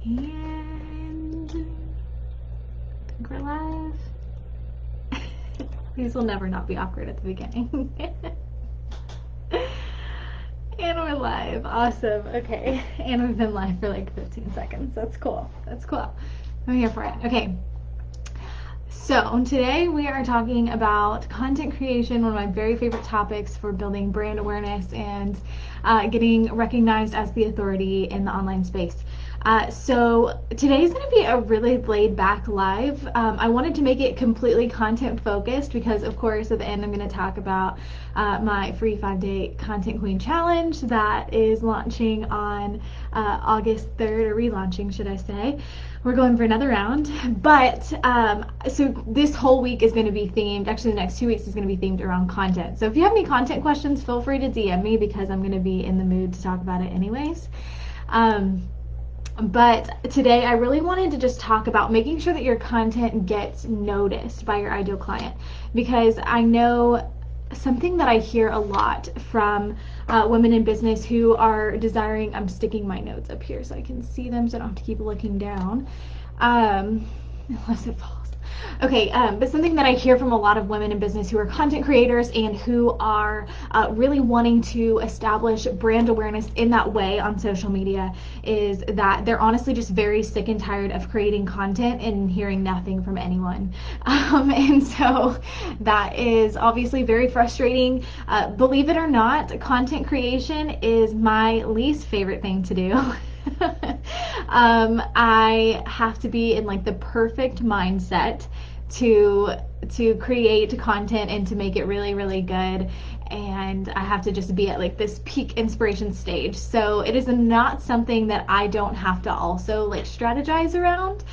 And I think we're live. These will never not be awkward at the beginning. And we're live. Awesome. Okay. And we've been live for like 15 seconds. That's cool. That's cool. I'm here for it. Okay. So today we are talking about content creation, one of my very favorite topics for building brand awareness and getting recognized as the authority in the online space. So today's going to be a really laid back live. I wanted to make it completely content focused because of course at the end I'm going to talk about my free 5-day Content Queen Challenge that is launching on August 3rd, or relaunching should I say. We're going for another round, but so this whole week is going to be themed, actually the next 2 weeks is going to be themed around content. So if you have any content questions, feel free to DM me because I'm going to be in the mood to talk about it anyways. But today I really wanted to just talk about making sure that your content gets noticed by your ideal client, because I know something that I hear a lot from women in business who are desiring, I'm sticking my notes up here so I can see them so I don't have to keep looking down, unless it falls. Okay, but something that I hear from a lot of women in business who are content creators and who are really wanting to establish brand awareness in that way on social media is that they're honestly just very sick and tired of creating content and hearing nothing from anyone. And so that is obviously very frustrating. Believe it or not, content creation is my least favorite thing to do. I have to be in like the perfect mindset to create content and to make it really, really good, and I have to just be at like this peak inspiration stage. So it is not something that I don't have to also like strategize around.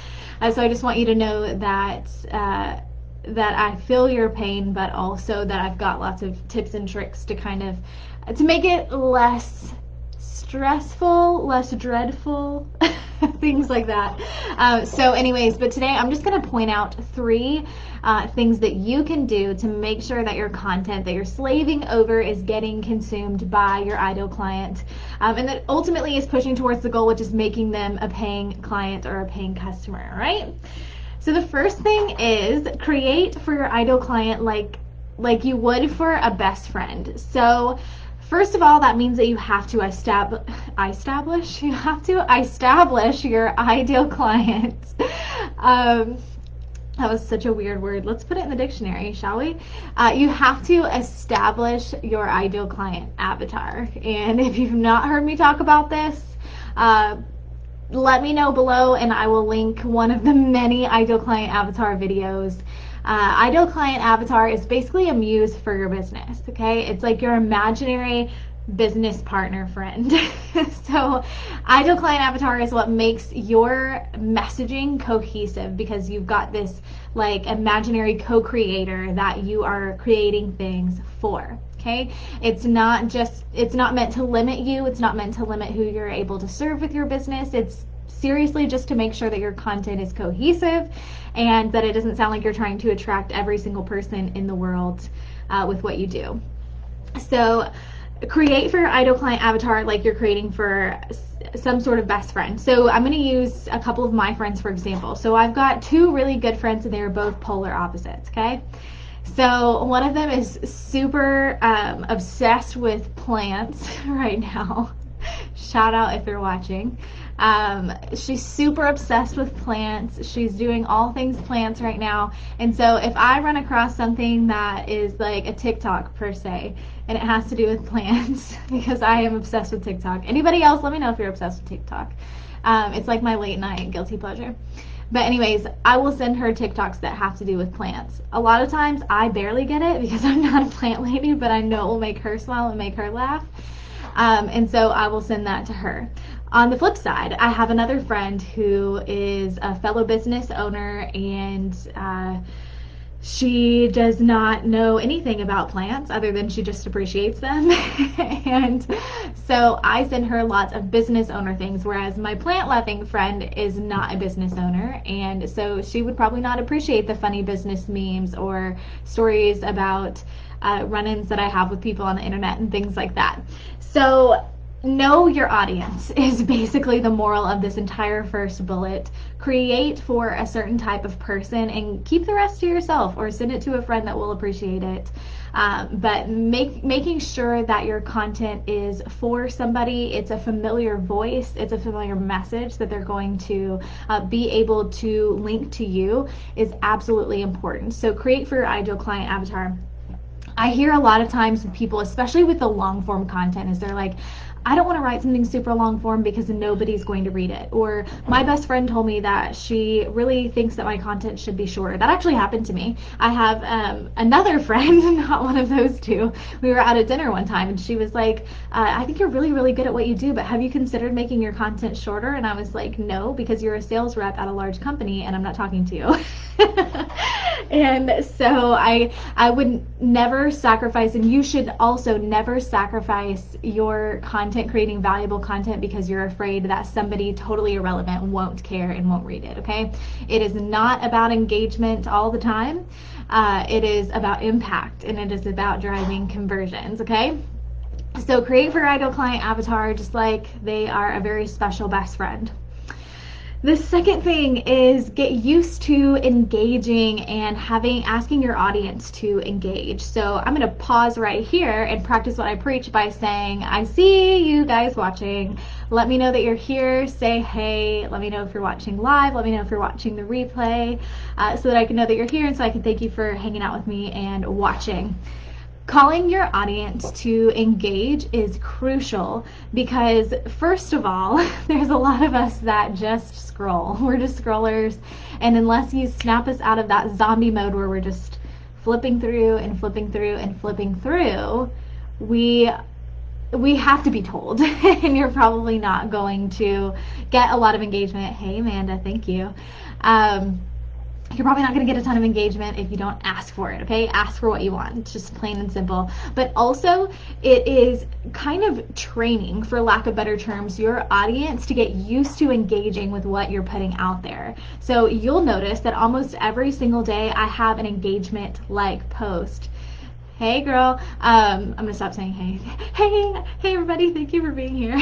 So I just want you to know that that I feel your pain, but also that I've got lots of tips and tricks to kind of to make it less stressful, less dreadful, things like that. So anyways, but today I'm just going to point out 3 things that you can do to make sure that your content that you're slaving over is getting consumed by your ideal client, and that ultimately is pushing towards the goal, which is making them a paying client or a paying customer, right? So the first thing is create for your ideal client like you would for a best friend. So first of all, that means that you have to establish your ideal client. That was such a weird word. Let's put it in the dictionary, shall we? You have to establish your ideal client avatar. And if you've not heard me talk about this, let me know below and I will link one of the many ideal client avatar videos. Ideal client avatar is basically a muse for your business, okay? It's like your imaginary business partner friend. So ideal client avatar is what makes your messaging cohesive, because you've got this like imaginary co-creator that you are creating things for. Okay, it's not meant to limit you. It's not meant to limit who you're able to serve with your business. It's seriously just to make sure that your content is cohesive and that it doesn't sound like you're trying to attract every single person in the world with what you do. So create for your ideal client avatar like you're creating for some sort of best friend. So I'm going to use a couple of my friends for example. So I've got 2 really good friends and they're both polar opposites, okay? So one of them is super obsessed with plants right now. Shout out if you're watching. She's super obsessed with plants. She's doing all things plants right now. And so if I run across something that is like a TikTok per se, and it has to do with plants, because I am obsessed with TikTok. Anybody else, let me know if you're obsessed with TikTok. It's like my late night guilty pleasure. But anyways, I will send her TikToks that have to do with plants. A lot of times I barely get it because I'm not a plant lady, but I know it will make her smile and make her laugh. And so I will send that to her. On the flip side, I have another friend who is a fellow business owner, and she does not know anything about plants other than she just appreciates them. And so I send her lots of business owner things, whereas my plant loving friend is not a business owner, and so she would probably not appreciate the funny business memes or stories about run-ins that I have with people on the internet and things like that. So know your audience is basically the moral of this entire first bullet. Create for a certain type of person and keep the rest to yourself, or send it to a friend that will appreciate it. But making sure that your content is for somebody, it's a familiar voice, it's a familiar message that they're going to be able to link to you, is absolutely important. So create for your ideal client avatar. I hear a lot of times with people, especially with the long form content, is they're like, I don't want to write something super long form because nobody's going to read it. Or my best friend told me that she really thinks that my content should be shorter. That actually happened to me. I have another friend, not one of those two. We were out at dinner one time and she was like, I think you're really, really good at what you do, but have you considered making your content shorter? And I was like, no, because you're a sales rep at a large company and I'm not talking to you. And so I would never sacrifice, and you should also never sacrifice your content, creating valuable content, because you're afraid that somebody totally irrelevant won't care and won't read it, okay? It is not about engagement all the time. It is about impact, and it is about driving conversions, okay? So create for your ideal client avatar just like they are a very special best friend. The second thing is get used to engaging and asking your audience to engage. So I'm going to pause right here and practice what I preach by saying, I see you guys watching. Let me know that you're here. Say hey. Let me know if you're watching live. Let me know if you're watching the replay, so that I can know that you're here and so I can thank you for hanging out with me and watching. Calling your audience to engage is crucial because, first of all, there's a lot of us that just scroll. We're just scrollers, and unless you snap us out of that zombie mode where we're just flipping through and flipping through and flipping through, we have to be told, and you're probably not going to get a lot of engagement. Hey, Amanda, thank you. You're probably not going to get a ton of engagement if you don't ask for it, okay? Ask for what you want. It's just plain and simple. But also, it is kind of training, for lack of better terms, your audience to get used to engaging with what you're putting out there. So you'll notice that almost every single day I have an engagement-like post. Hey girl, I'm gonna stop saying hey. Hey everybody, thank you for being here.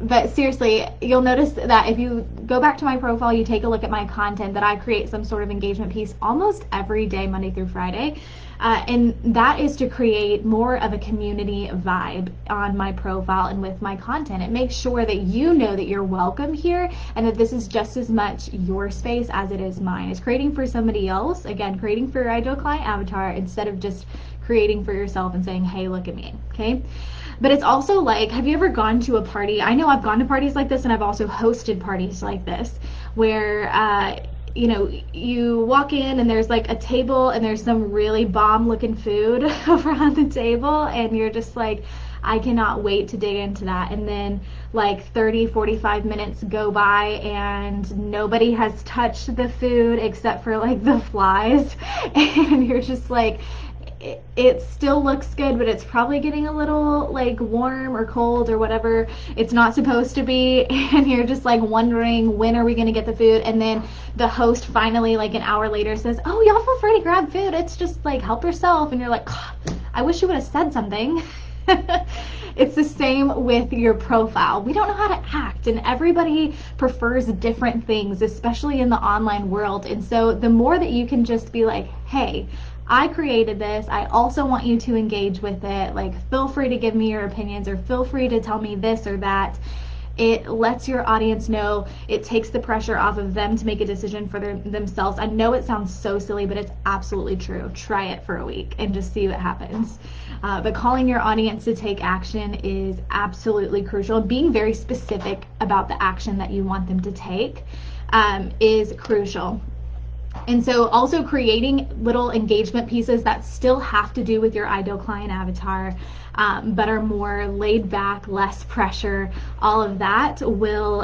But seriously, you'll notice that if you go back to my profile, you take a look at my content, that I create some sort of engagement piece almost every day, Monday through Friday. And that is to create more of a community vibe on my profile and with my content. It makes sure that you know that you're welcome here and that this is just as much your space as it is mine. It's creating for somebody else, again, creating for your ideal client avatar instead of just creating for yourself and saying, hey, look at me, okay? But it's also like, have you ever gone to a party? I know I've gone to parties like this, and I've also hosted parties like this where you walk in and there's like a table and there's some really bomb looking food over on the table, and you're just like, I cannot wait to dig into that. And then like 30-45 minutes go by and nobody has touched the food except for like the flies, and you're just like, it still looks good, but it's probably getting a little like warm or cold or whatever it's not supposed to be, and you're just like wondering, when are we going to get the food? And then the host finally, like an hour later, says, oh, y'all feel free to grab food, it's just like help yourself. And you're like, I wish you would have said something. It's the same with your profile. We don't know how to act, and everybody prefers different things, especially in the online world. And so the more that you can just be like, hey, I created this, I also want you to engage with it, like feel free to give me your opinions or feel free to tell me this or that. It lets your audience know, it takes the pressure off of them to make a decision for themselves. I know it sounds so silly, but it's absolutely true. Try it for a week and just see what happens. But calling your audience to take action is absolutely crucial. Being very specific about the action that you want them to take is crucial. And so also creating little engagement pieces that still have to do with your ideal client avatar, but are more laid back, less pressure. All of that will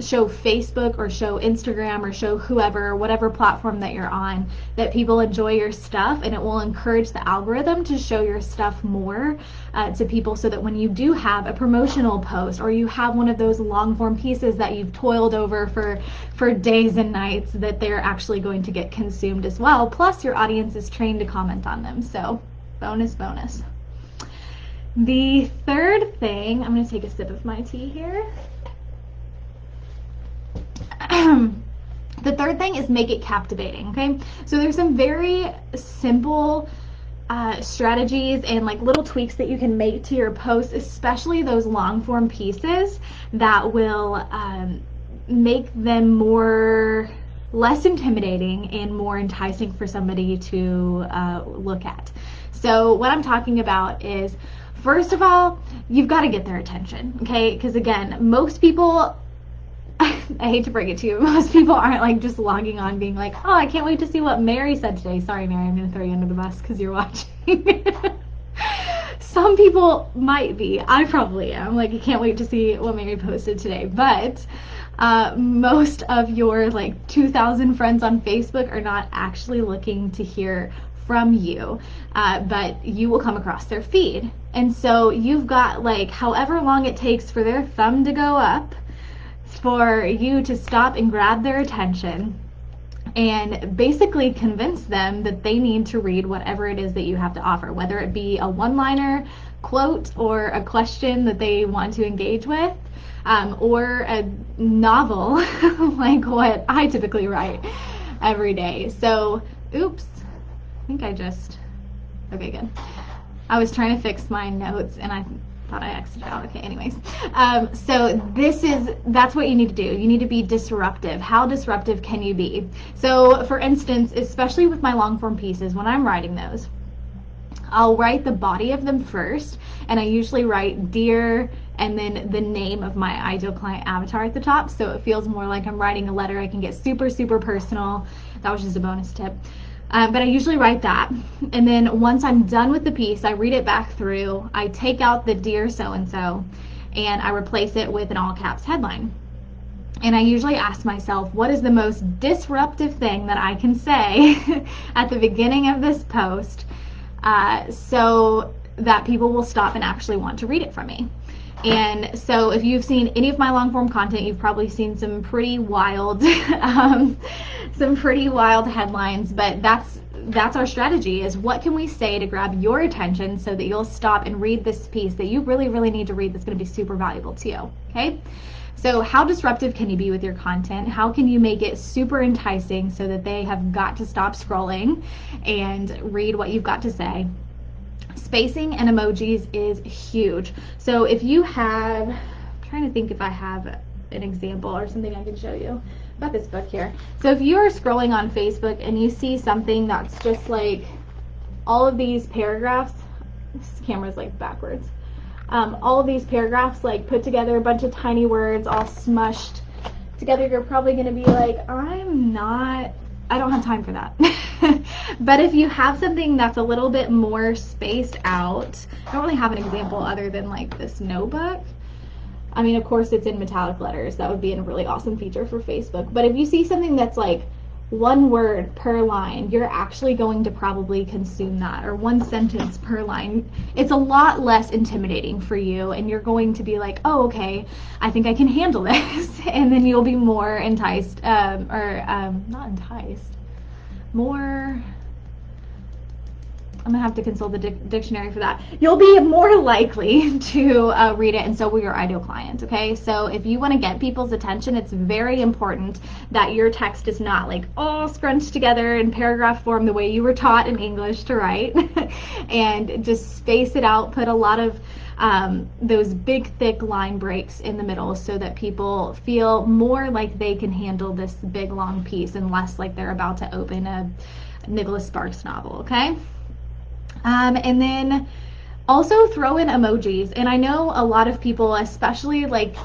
show Facebook or show Instagram or show whoever, whatever platform that you're on, that people enjoy your stuff, and it will encourage the algorithm to show your stuff more to people, so that when you do have a promotional post or you have one of those long form pieces that you've toiled over for days and nights, that they're actually going to get consumed as well. Plus your audience is trained to comment on them. So bonus. The third thing, I'm going to take a sip of my tea here. The third thing is make it captivating, okay? So there's some very simple strategies and like little tweaks that you can make to your posts, especially those long form pieces, that will make them less intimidating and more enticing for somebody to look at. So what I'm talking about is, first of all, you've got to get their attention, okay? Because again, most people, I hate to break it to you, most people aren't like just logging on being like, oh, I can't wait to see what Mary said today. Sorry, Mary, I'm going to throw you under the bus because you're watching. Some people might be. I probably am. Like, I can't wait to see what Mary posted today. But most of your like 2,000 friends on Facebook are not actually looking to hear from you, but you will come across their feed. And so you've got like however long it takes for their thumb to go up for you to stop and grab their attention and basically convince them that they need to read whatever it is that you have to offer, whether it be a one-liner quote or a question that they want to engage with, or a novel like what I typically write every day. So, oops, I think okay, good. I was trying to fix my notes and I thought I exited out. Okay, anyways. So that's what you need to do. You need to be disruptive. How disruptive can you be? So for instance, especially with my long form pieces, when I'm writing those, I'll write the body of them first, and I usually write dear and then the name of my ideal client avatar at the top, so it feels more like I'm writing a letter. I can get super, super personal. That was just a bonus tip. But I usually write that, and then once I'm done with the piece, I read it back through, I take out the dear so-and-so, and I replace it with an all caps headline. And I usually ask myself, what is the most disruptive thing that I can say at the beginning of this post so that people will stop and actually want to read it from me? And so if you've seen any of my long form content, you've probably seen some pretty wild headlines, but that's our strategy, is what can we say to grab your attention so that you'll stop and read this piece that you really, really need to read, that's going to be super valuable to you, okay? So how disruptive can you be with your content? How can you make it super enticing so that they have got to stop scrolling and read what you've got to say? Spacing and emojis is huge. So if you have, I'm trying to think if I have an example or something I can show you. I've got this book here. So if you're scrolling on Facebook and you see something that's just like all of these paragraphs, this camera's like backwards, all of these paragraphs like put together, a bunch of tiny words all smushed together, you're probably going to be like, I don't have time for that. But if you have something that's a little bit more spaced out, I don't really have an example other than like this notebook. I mean, of course it's in metallic letters. That would be a really awesome feature for Facebook. But if you see something that's like one word per line, you're actually going to probably consume that, or one sentence per line. It's a lot less intimidating for you, and you're going to be like, oh, okay, I think I can handle this. And then you'll be more enticed, not enticed, more, I'm gonna have to consult the dictionary for that. You'll be more likely to read it, and so will your ideal client, okay? So if you wanna get people's attention, it's very important that your text is not like all scrunched together in paragraph form the way you were taught in English to write, and just space it out, put a lot of those big thick line breaks in the middle so that people feel more like they can handle this big long piece and less like they're about to open a Nicholas Sparks novel, okay? And then also throw in emojis. And I know a lot of people, especially like,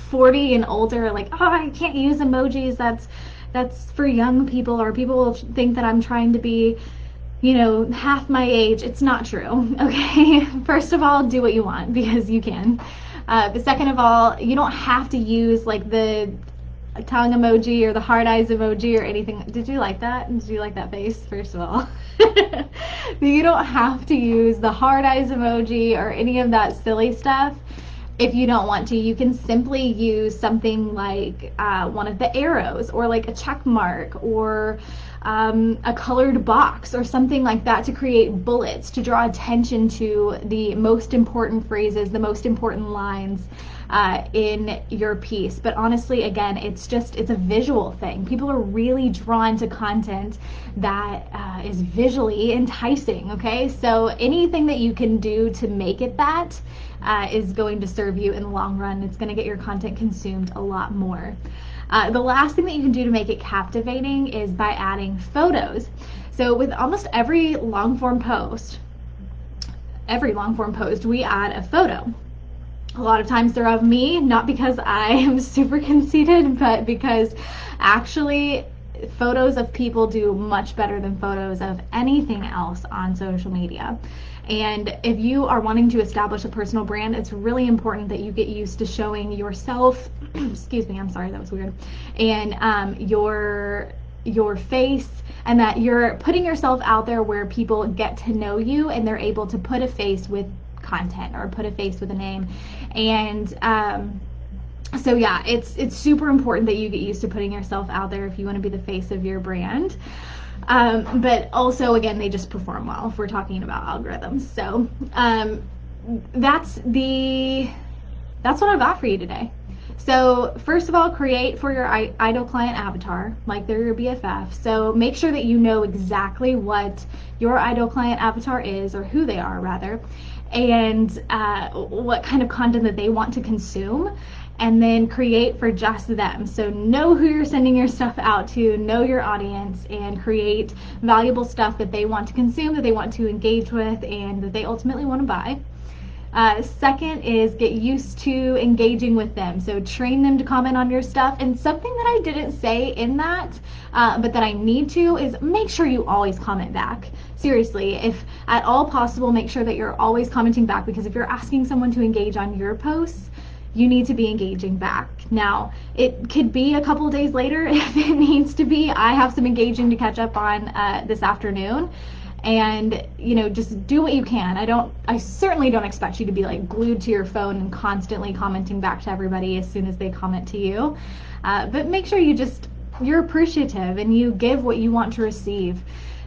40 and older, are like, oh, I can't use emojis. That's for young people, or people will think that I'm trying to be, half my age. It's not true, okay? First of all, do what you want, because you can. But second of all, you don't have to use like the tongue emoji or the hard eyes emoji or anything. Did you like that? Did you like that face, first of all? You don't have to use the hard eyes emoji or any of that silly stuff if you don't want to. You can simply use something like one of the arrows, or like a check mark, or a colored box or something like that to create bullets to draw attention to the most important phrases, the most important lines in your piece. But honestly, again, it's a visual thing. People are really drawn to content that is visually enticing, okay? So anything that you can do to make it that is going to serve you in the long run. It's going to get your content consumed a lot more. The last thing that you can do to make it captivating is by adding photos. So with almost every long form post, we add a photo. A lot of times they're of me, not because I am super conceited, but because actually photos of people do much better than photos of anything else on social media. And if you are wanting to establish a personal brand, it's really important that you get used to showing yourself, excuse me, I'm sorry, that was weird, and your face, and that you're putting yourself out there where people get to know you and they're able to put a face with content or put a face with a name. And so yeah, it's super important that you get used to putting yourself out there if you want to be the face of your brand. But also, again, they just perform well if we're talking about algorithms. So that's what I've got for you today. So first of all, create for your ideal client avatar, like they're your BFF. So make sure that you know exactly what your ideal client avatar is, or who they are rather, and what kind of content that they want to consume, and then create for just them. So know who you're sending your stuff out to, know your audience, and create valuable stuff that they want to consume, that they want to engage with, and that they ultimately want to buy. Second is get used to engaging with them. So train them to comment on your stuff. And something that I didn't say in that, but that I need to, is make sure you always comment back. Seriously, if at all possible, make sure that you're always commenting back, because if you're asking someone to engage on your posts, you need to be engaging back. Now, it could be a couple of days later if it needs to be. I have some engaging to catch up on this afternoon. And just do what you can. I certainly don't expect you to be like glued to your phone and constantly commenting back to everybody as soon as they comment to you, but make sure you're appreciative and you give what you want to receive.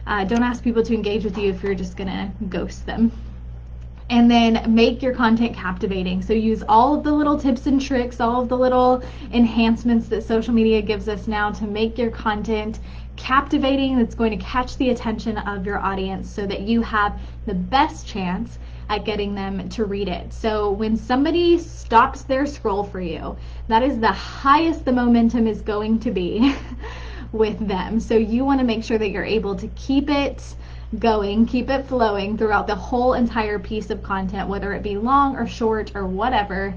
Don't ask people to engage with you if you're just gonna ghost them. And then make your content captivating. So use all of the little tips and tricks, all of the little enhancements that social media gives us now to make your content captivating, that's going to catch the attention of your audience so that you have the best chance at getting them to read it. So when somebody stops their scroll for you, that is the highest the momentum is going to be with them. So you want to make sure that you're able to keep it going, keep it flowing throughout the whole entire piece of content, whether it be long or short or whatever.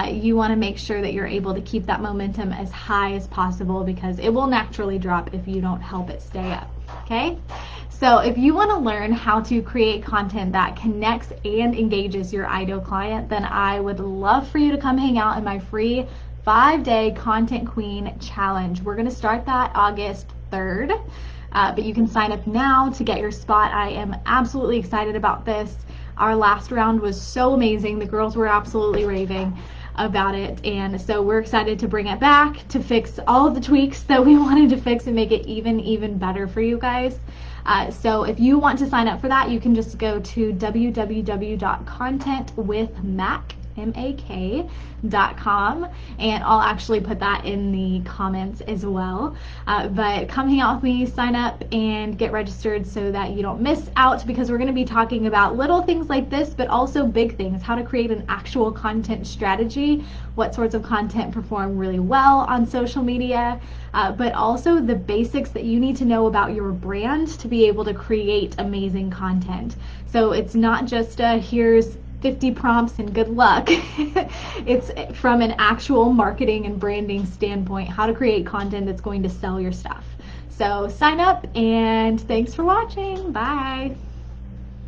You want to make sure that you're able to keep that momentum as high as possible, because it will naturally drop if you don't help it stay up. Okay? So if you want to learn how to create content that connects and engages your ideal client, then I would love for you to come hang out in my free 5-day Content Queen Challenge. We're going to start that August 3rd. But you can sign up now to get your spot. I am absolutely excited about this. Our last round was so amazing. The girls were absolutely raving about it. And so we're excited to bring it back, to fix all of the tweaks that we wanted to fix and make it even better for you guys. So if you want to sign up for that, you can just go to www.contentwithmac.com, and I'll actually put that in the comments as well. But come hang out with me, sign up, and get registered so that you don't miss out, because we're going to be talking about little things like this, but also big things, how to create an actual content strategy, what sorts of content perform really well on social media, but also the basics that you need to know about your brand to be able to create amazing content. So it's not just here's 50 prompts and good luck. It's from an actual marketing and branding standpoint, how to create content that's going to sell your stuff. So sign up, and thanks for watching. Bye.